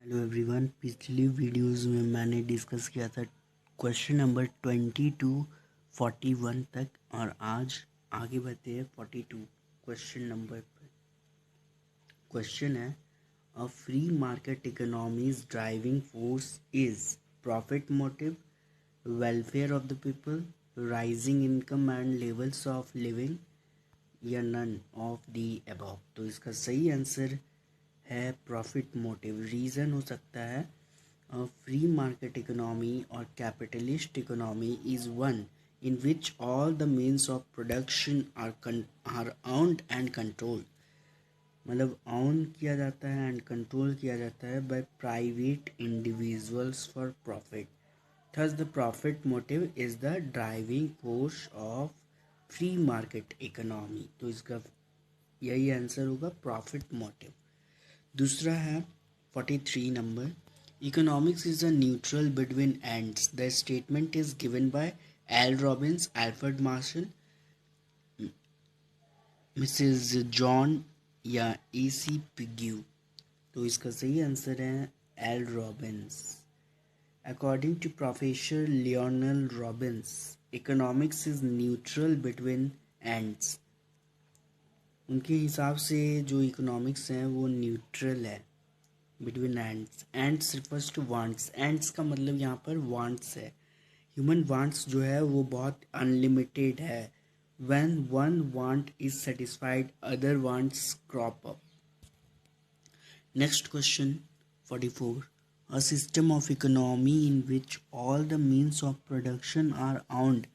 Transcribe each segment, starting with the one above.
Hello everyone, पिछली videos में मैंने डिस्कस किया था क्वेश्चन नंबर 22 41 तक, और आज आगे बढ़ते हैं 42 क्वेश्चन नंबर पर। क्वेश्चन है, a free market economies driving force is profit motive, welfare of the people, rising income and levels of living, या नन ऑफ द अबव। तो इसका सही आंसर है प्रॉफिट मोटिव। रीज़न हो सकता है फ्री मार्केट इकोनॉमी और capitalist economy is one in which all the means of production are owned and control. मतलब ऑन किया जाता है एंड कंट्रोल किया जाता है by private individuals for profit. Thus the profit motive is the driving force of free market economy. तो इसका यही आंसर होगा, प्रॉफिट मोटिव। दूसरा है 43 number, economics is a neutral between ends. The statement is given by L Robbins, Alfred Marshall, Mrs John या AC Pigou. तो इसका सही आंसर है L Robbins. According to professor Lionel Robbins, economics is neutral between ends. उनके हिसाब से जो economics है वो न्यूट्रल है between ends. Ends refers to wants. Ends का मतलब यहाँ पर वांट्स है। ह्यूमन वांट्स जो है वो बहुत अनलिमिटेड है। When one want is satisfied, other wants crop up. Next question 44, a system of economy in which all the means of production are owned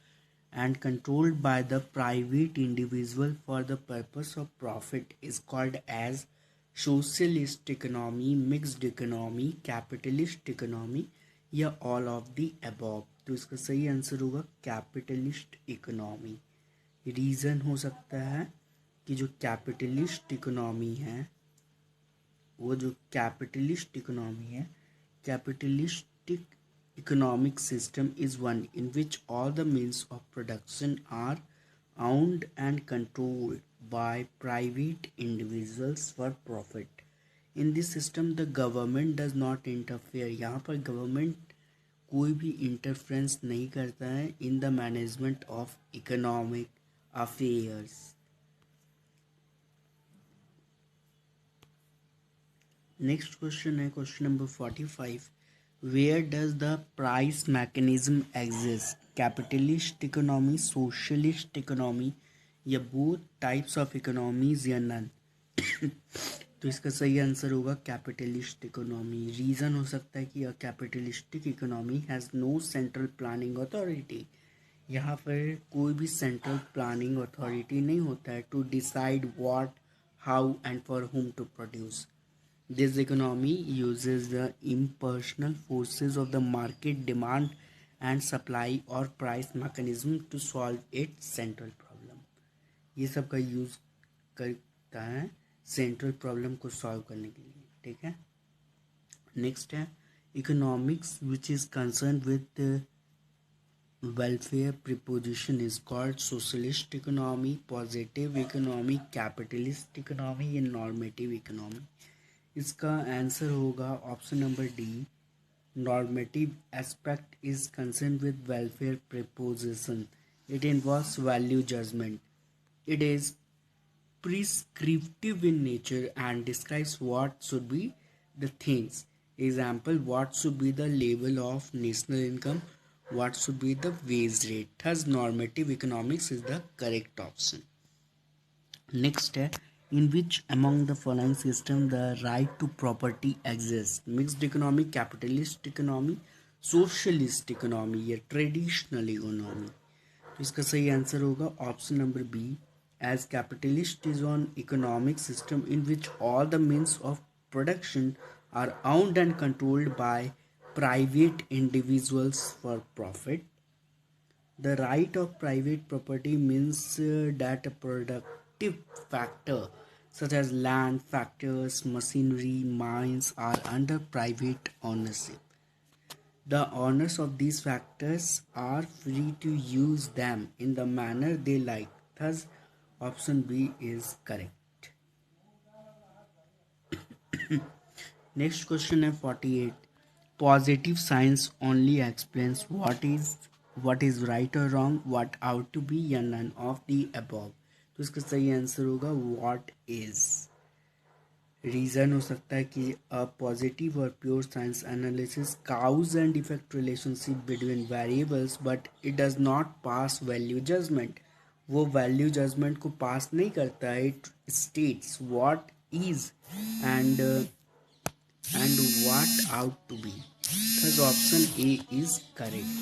and controlled by the private individual for the purpose of profit is called as socialist economy, mixed economy, capitalist economy, या all of the above। तो इसका सही answer होगा capitalist economy. Reason हो सकता है कि जो कैपिटलिस्ट इकोनॉमी है, वो जो कैपिटलिस्ट इकोनॉमी है, capitalistic economic system is one in which all the means of production are owned and controlled by private individuals for profit. In this system the government does not interfere। यहाँ पर government कोई भी interference नहीं करता है in the management of economic affairs. Next question है question number 45, where does the price mechanism exist? Capitalist economy, socialist economy, या both types of economies, या none? तो इसका सही आंसर होगा कैपिटलिस्ट इकोनॉमी। रीज़न हो सकता है कि capitalistic economy has no central planning authority. यहाँ पर कोई भी सेंट्रल प्लानिंग अथॉरिटी नहीं होता है to decide what, how and for whom to produce। This economy uses the impersonal forces of the market, demand and supply or price mechanism to solve its central problem। ये सब का use करता है central problem को solve करने के लिए। ठीक है, नेक्स्ट है economics which is concern with welfare preposition is called socialist economy, positive economy, capitalist economy, या normative economy। इसका आंसर होगा option number D, normative aspect is concern with welfare proposition. It involves value judgement. It is prescriptive in nature and describes what should be the things. Example, what should be the level of national income, what should be the wage rate। Thus normative economics is the correct option। Next है, in which among the following system the right to property exist? Mixed economy, capitalist economy, socialist economy, या traditional economy. तो इसका सही answer होगा option number B, as capitalist is an economic system in which all the means of production are owned and controlled by private individuals for profit। The right of private property means that a productive factor such as land, factors, machinery, mines are under private ownership. The owners of these factors are free to use them in the manner they like. Thus, option B is correct। Next question है 48. Positive science only explains what is right और wrong, what ought to be या none of the above. तो इसका सही answer होगा what is. Reason हो सकता है कि अ पॉजिटिव और pure science analysis cause and effect relationship between variables but it does not pass value judgement. वो वैल्यू जजमेंट को पास नहीं करता है. It states what is and what out to be. Thus option A is correct.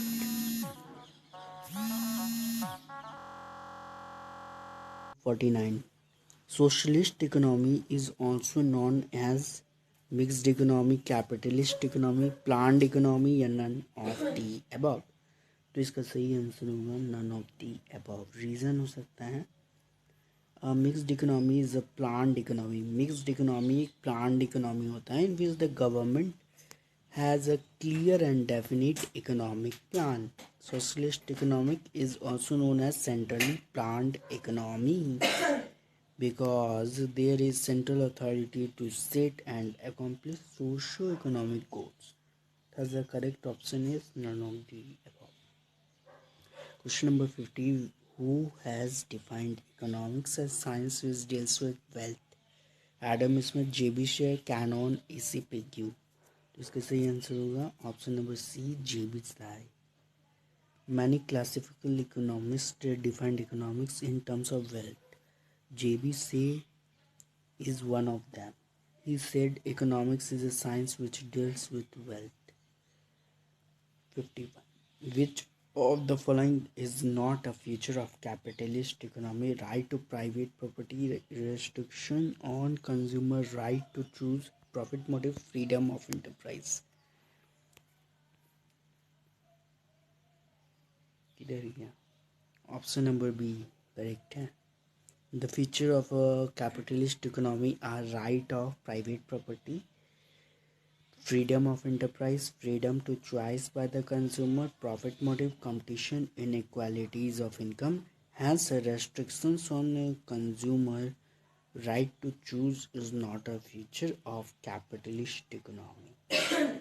49. Socialist economy is also known as mixed economy, capitalist economy, planned economy या none of the above. तो इसका सही answer होगा none of the above. Reason हो सकता है mixed economy is a planned economy. Mixed economy एक planned economy होता है in which the government has a clear and definite economic plan. Socialist economic is also known as centrally planned economy because there is central authority to set and accomplish socio-economic goals. Thus the correct option is none of the above. Question number 50. Who has defined economics as science which deals with wealth? Adam Smith, J.B. Share, Cannon, A.C. Pigou. तो इसका सही answer होगा option number C, J.B. Slye. Many classical economists defined economics in terms of wealth. J.B. Shea is one of them. He said economics is a science which deals with wealth. 51. Which of the following is not a feature of capitalist economy? Right to private property, restriction on consumer right to choose profit motive, freedom of enterprise. किधर गया? Option number B correct है. The feature of a capitalist economy are right of private property, freedom of enterprise, freedom to choice by the consumer, profit motive, competition, inequalities of income. Hence, restrictions on a consumer right to choose is not a feature of capitalist economy.